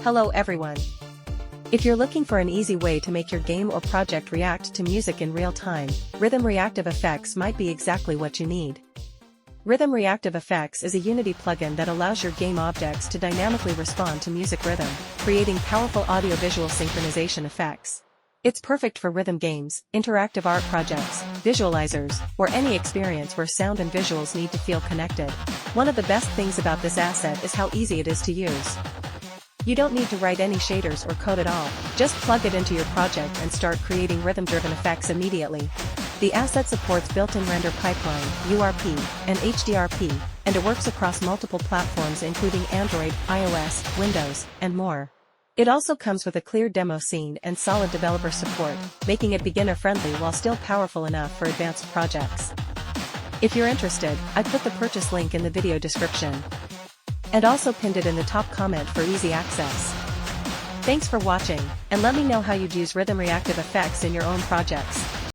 Hello everyone. If you're looking for an easy way to make your game or project react to music in real time, Rhythm Reactive Effects might be exactly what you need. Rhythm Reactive Effects is a Unity plugin that allows your game objects to dynamically respond to music rhythm, creating powerful audio-visual synchronization effects. It's perfect for rhythm games, interactive art projects, visualizers, or any experience where sound and visuals need to feel connected. One of the best things about this asset is how easy it is to use. You don't need to write any shaders or code at all, just plug it into your project and start creating rhythm-driven effects immediately. The asset supports built-in render pipeline, URP, and HDRP, and it works across multiple platforms including Android, iOS, Windows, and more. It also comes with a clear demo scene and solid developer support, making it beginner-friendly while still powerful enough for advanced projects. If you're interested, I put the purchase link in the video description. And also pinned it in the top comment for easy access. Thanks for watching, and let me know how you'd use Rhythm Reactive Effects in your own projects.